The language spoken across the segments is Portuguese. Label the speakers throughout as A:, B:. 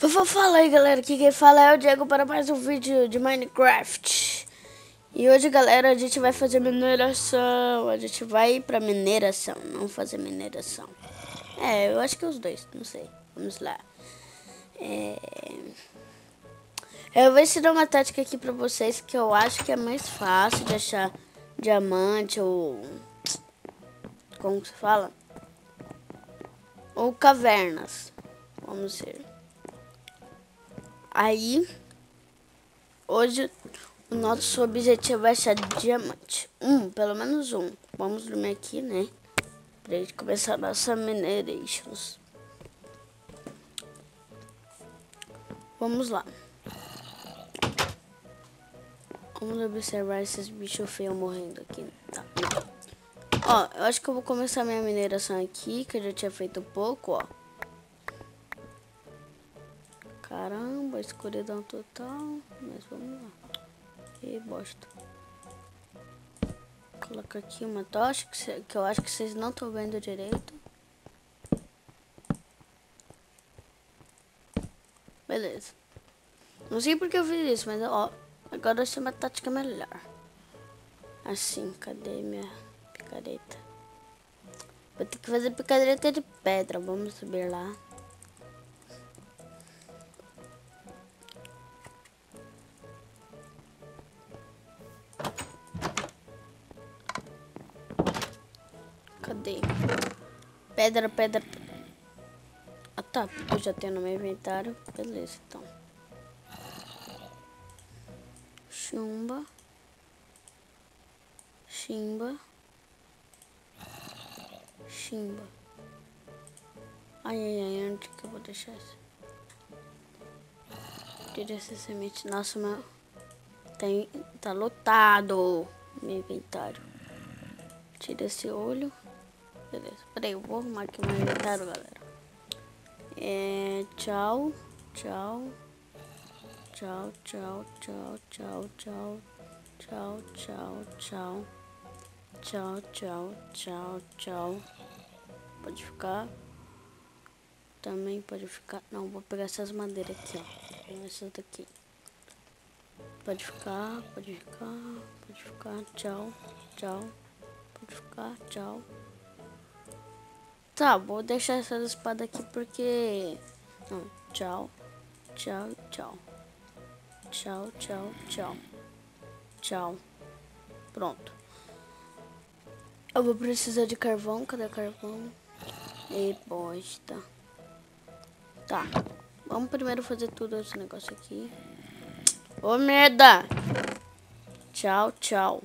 A: Fala aí, galera, aqui quem fala é o Diego para mais um vídeo de Minecraft. E hoje, galera, a gente vai fazer mineração. A gente vai pra mineração, não fazer mineração. Eu acho que os dois, não sei. Vamos lá. Eu vou ensinar uma tática aqui pra vocês que eu acho que é mais fácil de achar diamante ou... como se fala? Ou cavernas. Vamos ver. Aí, hoje o nosso objetivo é achar diamante. Pelo menos um. Vamos dormir aqui, né? Pra gente começar a nossa minerations. Vamos lá. Vamos observar esses bichos feios morrendo aqui. Tá. Ó, eu acho que eu vou começar minha mineração aqui, que eu já tinha feito pouco, ó. Caramba, escuridão total. Mas vamos lá. Que bosta. Colocar aqui uma tocha que eu acho que vocês não estão vendo direito. Beleza. Não sei porque eu fiz isso, mas ó, agora eu sei uma tática melhor. Assim, cadê minha picareta? Vou ter que fazer picareta de pedra. Vamos subir lá. Cadê? Pedra, pedra. Ah tá, eu já tenho no meu inventário. Beleza, então. Chumba. Chimba. Chimba. Ai, ai, ai, onde que eu vou deixar isso? Tira essa semente. Nossa, meu... tá lotado meu inventário. Tira esse olho. Beleza. Peraí, eu vou arrumar aqui o meu inventário, galera. Tchau. Tchau. Tchau, tchau, tchau, tchau, tchau. Tchau, tchau, tchau. Tchau, tchau, tchau, tchau. Pode ficar. Também pode ficar. Não, vou pegar essas madeiras aqui, ó. Essas daqui. Pode ficar, pode ficar, pode ficar. Tchau, tchau. Pode ficar, tchau. Tá, vou deixar essas espadas aqui porque... Não, tchau, tchau, tchau. Tchau, tchau, tchau. Tchau. Pronto. Eu vou precisar de carvão. Cadê carvão? E bosta. Tá. Vamos primeiro fazer tudo esse negócio aqui. Ô, merda! Tchau, tchau.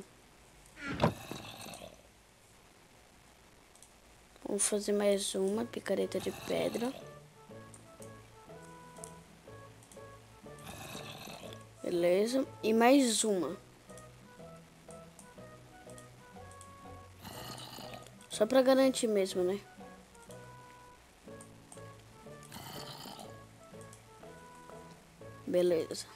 A: Vamos fazer mais uma picareta de pedra. Beleza. E mais uma. Só pra garantir mesmo, né? Beleza.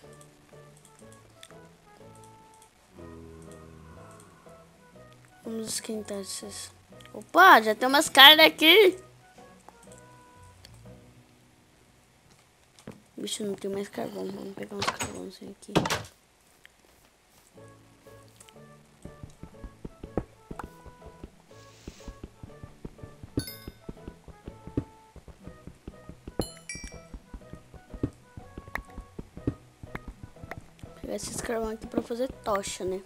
A: Vamos esquentar esses... Opa, já tem umas carnes aqui. Bicho, não tem mais carvão. Vamos pegar uns carvãozinhos aqui. Pegar esses carvão aqui pra fazer tocha, né?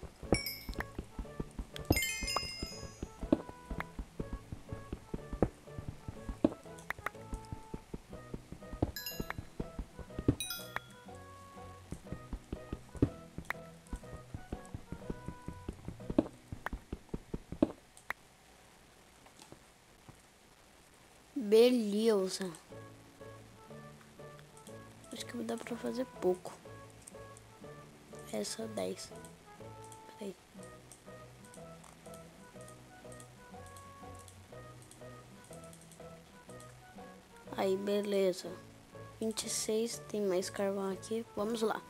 A: Beleza. Acho que vai dar pra fazer pouco. É só 10. Peraí. Aí, beleza. 26, tem mais carvão aqui. Vamos lá.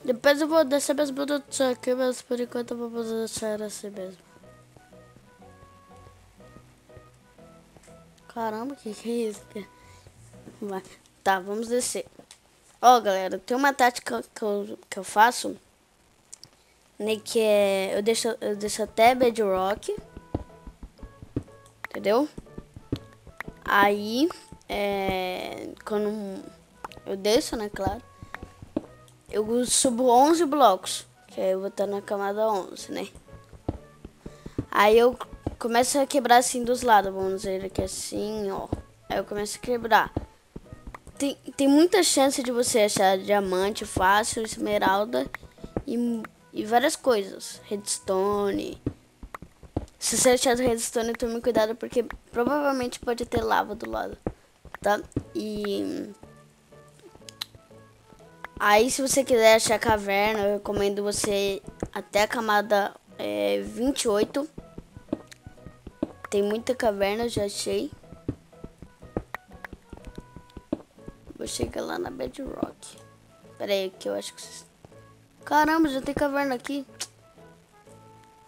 A: Depois eu vou descer meus produtos aqui, mas por enquanto eu vou deixar assim mesmo. Caramba, que é isso? Vai. Tá, vamos descer. Ó, galera, tem uma tática que eu faço, né, que é... Eu deixo até bedrock, entendeu? Aí, quando eu desço, né, claro, eu subo 11 blocos, que aí eu vou estar na camada 11, né? Aí eu começo a quebrar assim dos lados, vamos dizer aqui assim, ó. Aí eu começo a quebrar. Tem muita chance de você achar diamante fácil, esmeralda e várias coisas. Redstone. Se você achar redstone, tome cuidado porque provavelmente pode ter lava do lado, tá? E aí se você quiser achar caverna, eu recomendo você até a camada 28. Tem muita caverna, já achei. Vou chegar lá na Bedrock. Pera aí, que eu acho que vocês... Caramba, já tem caverna aqui.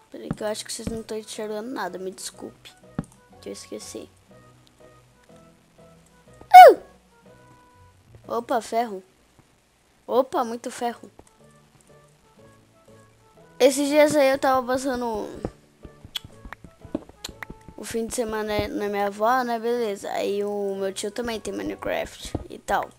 A: Pera aí, que eu acho que vocês não estão enxergando nada. Me desculpe, que eu esqueci. Opa, ferro. Opa, muito ferro. Esses dias aí eu tava passando o fim de semana na minha avó, né? Beleza. Aí o meu tio também tem Minecraft e tal.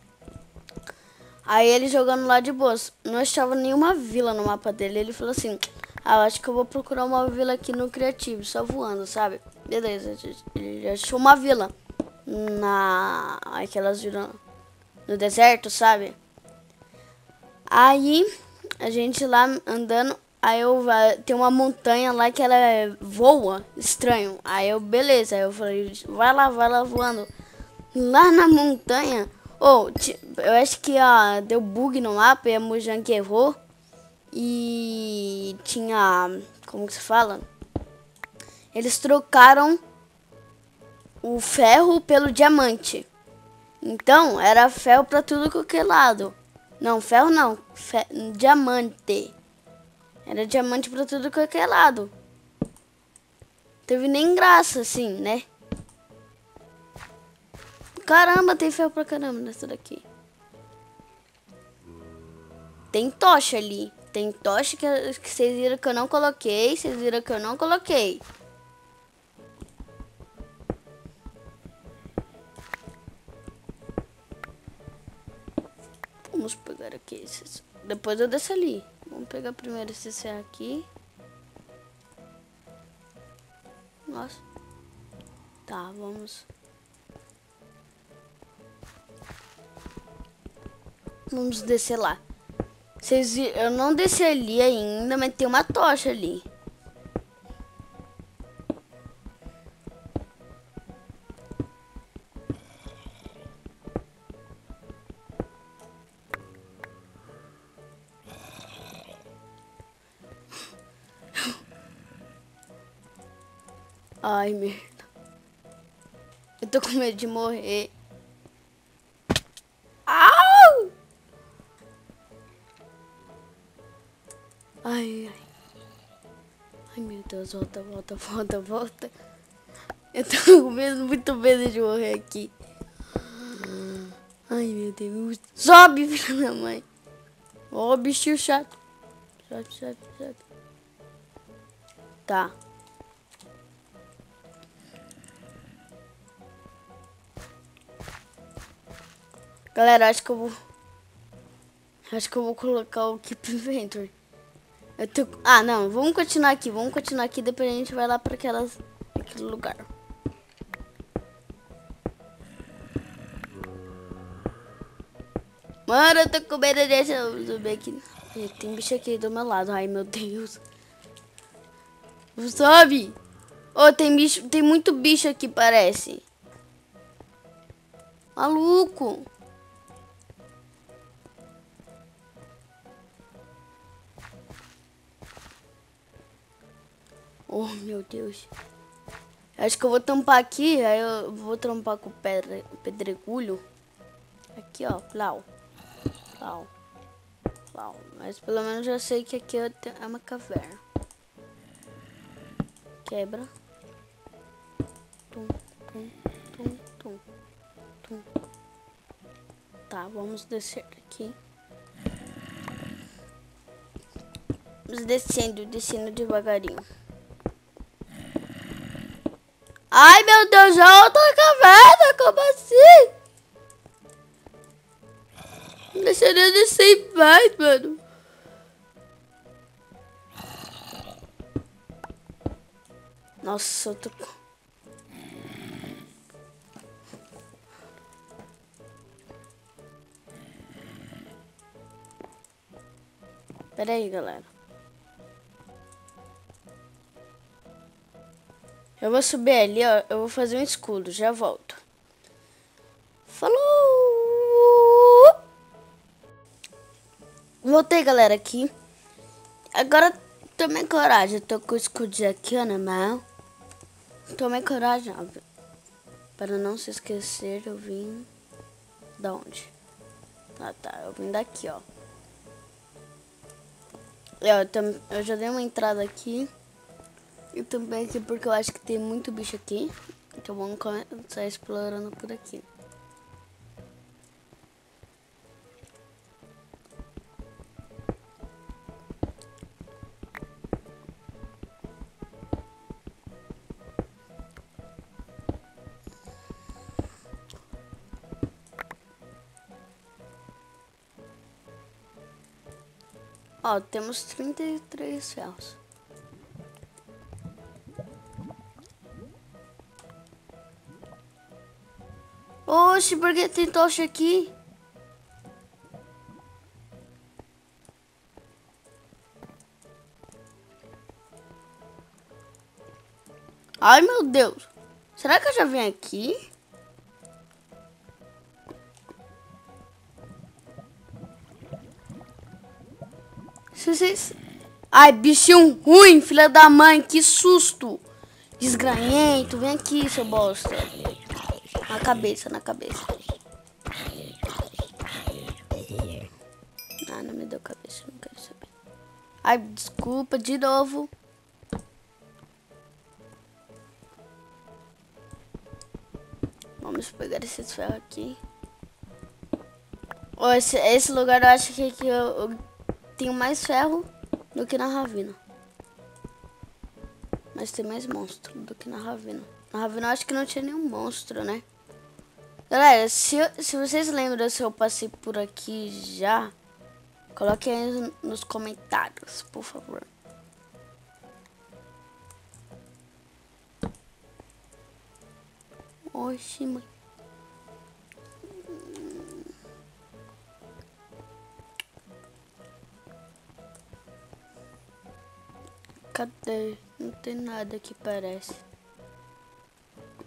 A: Aí ele jogando lá de boas. Não achava nenhuma vila no mapa dele. Ele falou assim: ah, eu acho que eu vou procurar uma vila aqui no Criativo, só voando, sabe? Beleza, ele achou uma vila. Aquelas vilas no deserto, sabe? Aí a gente lá andando. Aí tem uma montanha lá que ela voa estranho. Aí eu, beleza. Aí eu falei, vai lá voando. Lá na montanha. Eu acho que deu bug no mapa e a Mojang errou. E tinha. Como que se fala? Eles trocaram o ferro pelo diamante. Então era ferro pra tudo que é lado. Não, ferro não. Diamante. Era diamante pra tudo que é lado. Teve nem graça, assim, né? Caramba, tem ferro pra caramba nessa daqui. Tem tocha ali. Tem tocha que vocês viram que eu não coloquei. Vocês viram que eu não coloquei. Vamos pegar aqui esses. Depois eu desço ali. Vamos pegar primeiro esse ferro aqui. Nossa. Tá, vamos. Vamos descer lá. Eu não desci ali ainda, mas tem uma tocha ali. Ai, merda. Eu tô com medo de morrer. Au! Ai, ai. Ai, meu Deus. Volta. Eu tô com medo, muito medo de morrer aqui. Ai, meu Deus. Sobe, filho da mãe. Ó, bichinho chato. Chato. Tá. Galera, acho que eu vou colocar o Keep Inventory. Ah, não, vamos continuar aqui, depois a gente vai lá pra aquele lugar. Mano, eu tô com medo de subir aqui. Tem bicho aqui do meu lado, ai meu Deus. Sobe! Tem muito bicho aqui, parece. Maluco! Oh, meu Deus. Acho que eu vou tampar aqui, aí eu vou tampar com pedregulho. Aqui, ó, plau. Mas pelo menos já sei que aqui é uma caverna. Quebra. Tum. Tá, vamos descer aqui. Vamos descendo devagarinho. Ai, meu Deus, já outra caverna, como assim? Não deixaria descer mais, mano. Nossa, eu tô... Pera aí, galera. Eu vou subir ali, ó. Eu vou fazer um escudo, já volto. Falou! Voltei, galera, aqui. Agora tomei coragem. Eu tô com o escudinho aqui, ó, na mão. Tomei coragem, ó. Para não se esquecer, eu vim... Da onde? Ah, tá. Eu vim daqui, ó. Eu já dei uma entrada aqui. E também aqui porque eu acho que tem muito bicho aqui. Então vamos começar explorando por aqui. Ó, temos 33 ferros. Oxe, por que tem tocha aqui? Ai, meu Deus. Será que eu já vim aqui? Se vocês... Ai, bichinho ruim, filha da mãe. Que susto. Desgranhento. Vem aqui, seu bosta. Na cabeça, na cabeça. Ah, não me deu cabeça, não quero saber. Ai, desculpa, de novo. Vamos pegar esses ferros aqui. Oh, esse lugar eu acho que eu tenho mais ferro do que na ravina. Mas tem mais monstro do que na ravina. Na ravina eu acho que não tinha nenhum monstro, né? Galera, se vocês lembram se eu passei por aqui já, coloquem aí nos comentários, por favor. Oxi, mãe. Cadê? Não tem nada aqui, parece.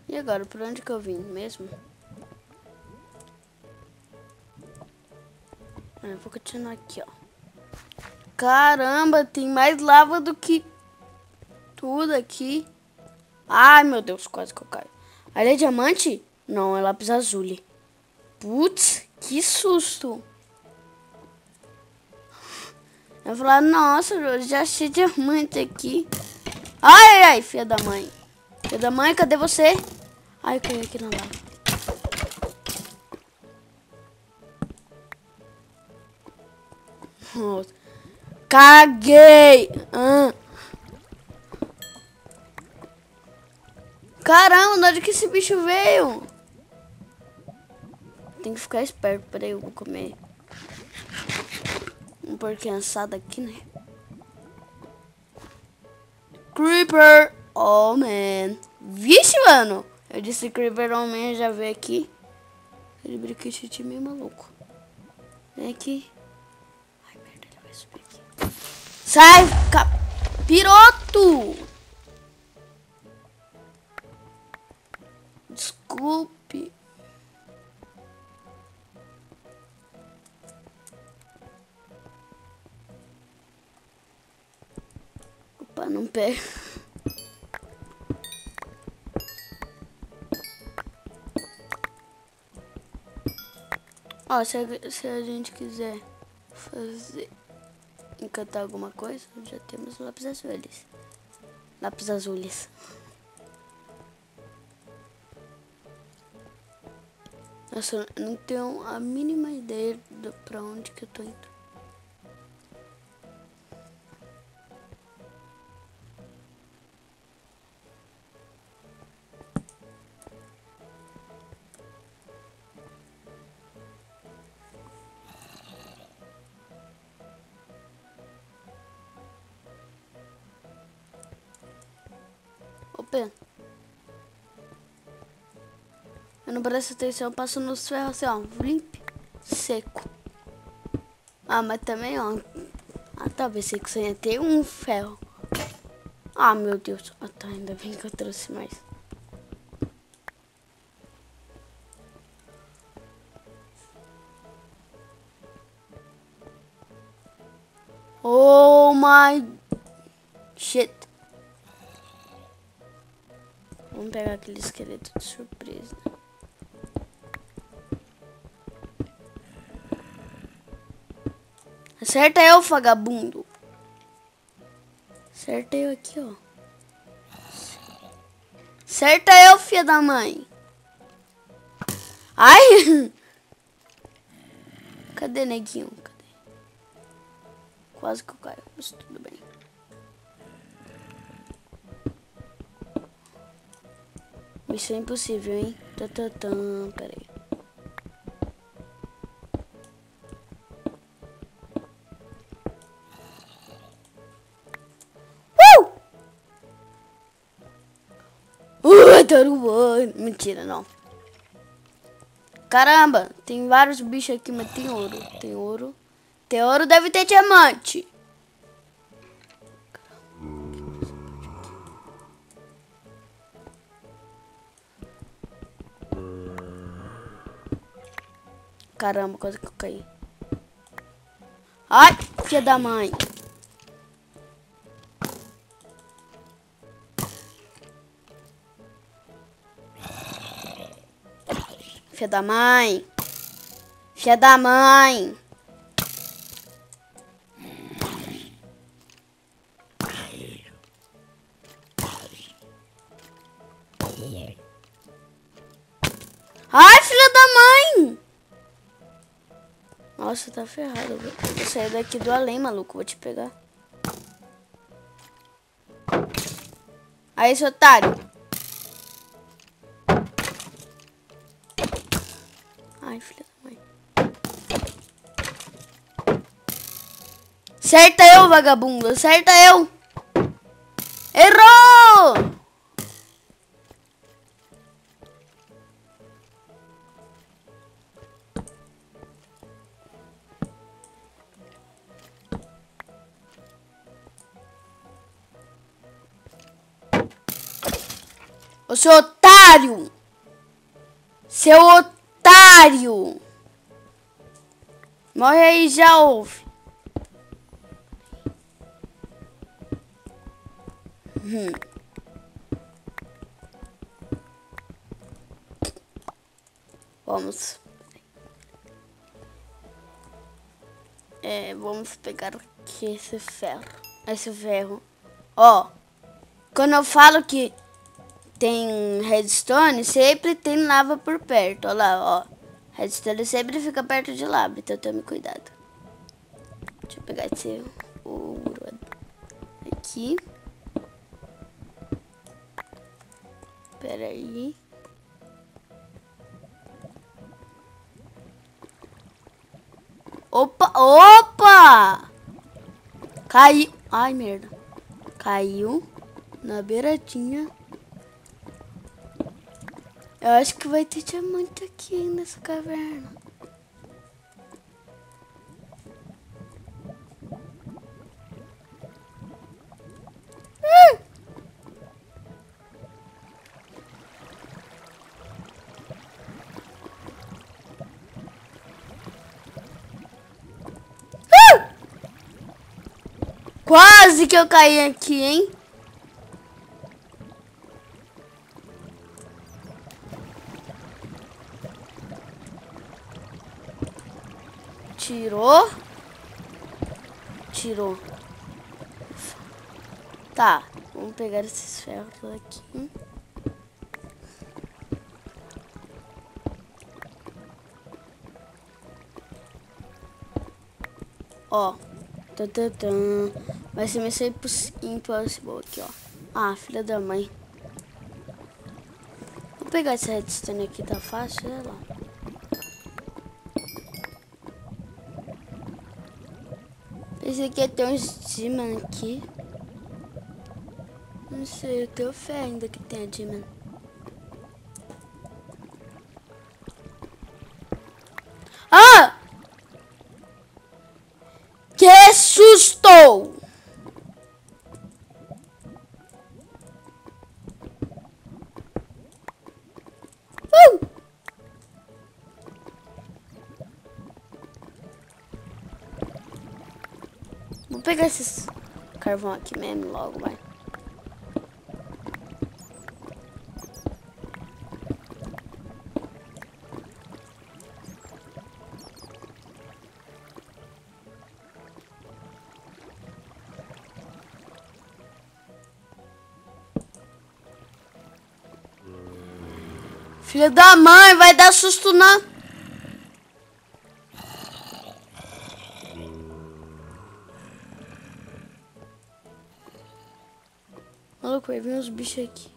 A: E agora, por onde que eu vim mesmo? Eu vou continuar aqui, ó. Caramba, tem mais lava do que tudo aqui. Ai, meu Deus, quase que eu caio. Ali é diamante? Não, é lápis azul. Putz, que susto. Eu vou falar, nossa, eu já achei diamante aqui. Ai, ai, filha da mãe. Filha da mãe, cadê você? Ai, eu caí aqui na lava. Nossa. Caguei. Caramba, de onde que esse bicho veio? Tem que ficar esperto. Peraí, eu vou comer um porquinho assado aqui, né? Creeper! Oh, man. Vixe, mano. Eu disse Creeper, oh, man, já veio aqui. Ele brinquete meio maluco. Vem aqui. Ai, merda, ele vai subir aqui. Sai, piroto! Desculpe. Opa, não pega. Ó, se a gente quiser fazer, encantar alguma coisa, já temos lápis azuis. Lápis azuis. Nossa, eu não tenho a mínima ideia pra onde que eu tô indo. Opa. Eu não presto atenção, eu passo nos ferros assim, ó. Limpe, seco. Ah, mas também, ó. Ah, tá, pensei que você ia ter um ferro. Ah, meu Deus. Ah, tá, ainda bem que eu trouxe mais. Oh my shit. Vamos pegar aquele esqueleto de surpresa. Acerta eu, vagabundo. Acerta eu aqui, ó. Acerta eu, filha da mãe. Ai! Cadê, neguinho? Cadê? Quase que eu caio, mas tudo bem. Missão impossível, hein? Pera aí. Taruba! Mentira, não. Caramba, tem vários bichos aqui, mas tem ouro. Tem ouro. Tem ouro, deve ter diamante. Caramba, quase que eu caí. Ai, filha da mãe. Filha da mãe. Filha da mãe. Ai, filha da mãe. Nossa, tá ferrado. Vou sair daqui do além, maluco. Vou te pegar. Aí, seu otário. Ai, filha da mãe. Acerta eu, vagabundo. Acerta eu. Errou! Ô, seu otário! Seu otário! Morre aí, já ouve. Vamos. Vamos pegar aqui esse ferro. Esse ferro. Ó. Quando eu falo que tem redstone, sempre tem lava por perto. Olha lá, ó. Redstone sempre fica perto de lava, então tome cuidado. Deixa eu pegar esse ouro aqui. Pera aí. Opa, opa! Caiu. Ai, merda. Caiu na beiradinha. Eu acho que vai ter diamante aqui nessa caverna. Quase que eu caí aqui, hein? Tirou. Tirou. Tá, vamos pegar esses ferros aqui. Ó. Vai ser Missão Impossible aqui, ó. Ah, filha da mãe. Vou pegar essa redstone aqui, tá fácil, sei lá. Esse aqui tem uns demon aqui. Não sei, eu tenho fé ainda que tem a demon. Ah! Que susto! Vou pegar esses carvão aqui mesmo logo, vai. Filha da mãe, vai dar susto não. Maluco, vai vir uns bichos aqui.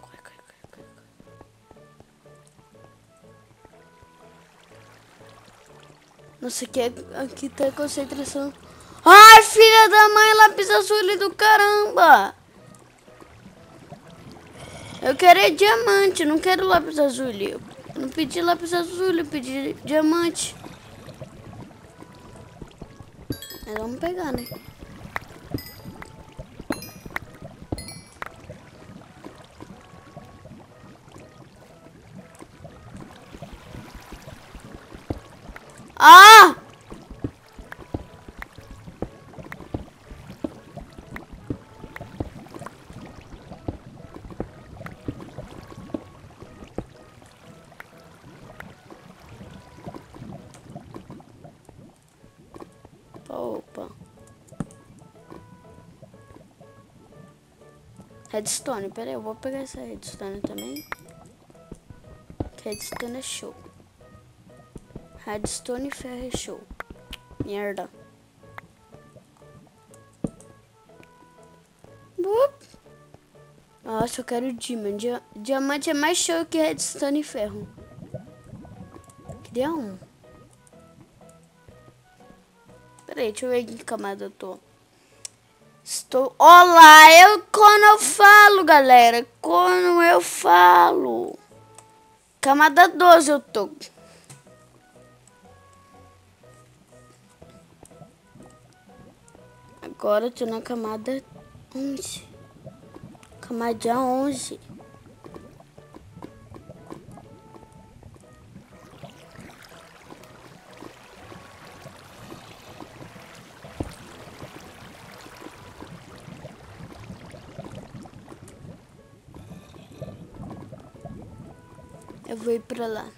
A: Corre. Nossa, aqui tá concentração. Ai, filha da mãe, lápis azul do caramba. Eu quero é diamante, não quero lápis azul. Eu não pedi lápis azul, eu pedi diamante. Mas vamos pegar, né? Ah! Opa. Redstone, pera aí, eu vou pegar essa redstone também. Que redstone é show. Redstone e ferro é show. Merda. Nossa, eu quero diamante. Diamante é mais show que redstone e ferro. Queria um. Peraí, deixa eu ver em que camada eu tô. Olá, quando eu falo, galera. Quando eu falo. Camada 12 eu tô. Agora eu tô na camada 11. Camada 11. Eu vou ir pra lá.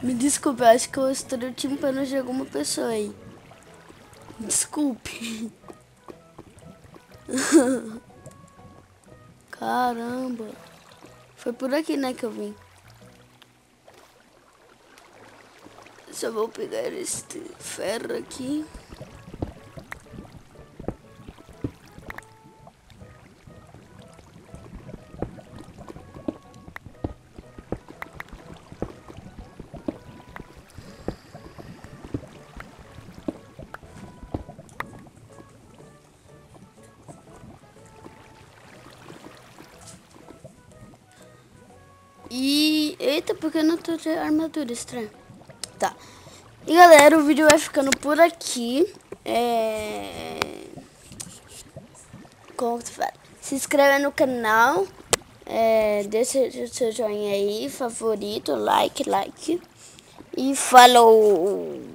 A: Me desculpe, eu acho que eu estourei o tímpano de alguma pessoa aí. Desculpe. Caramba. Foi por aqui, né, que eu vim. Só vou pegar este ferro aqui. E... Eita, porque eu não tô de armadura estranha. Tá. E galera, o vídeo vai ficando por aqui. Como que fala? Se inscreve no canal. Deixa o seu joinha aí, favorito, like. E falou!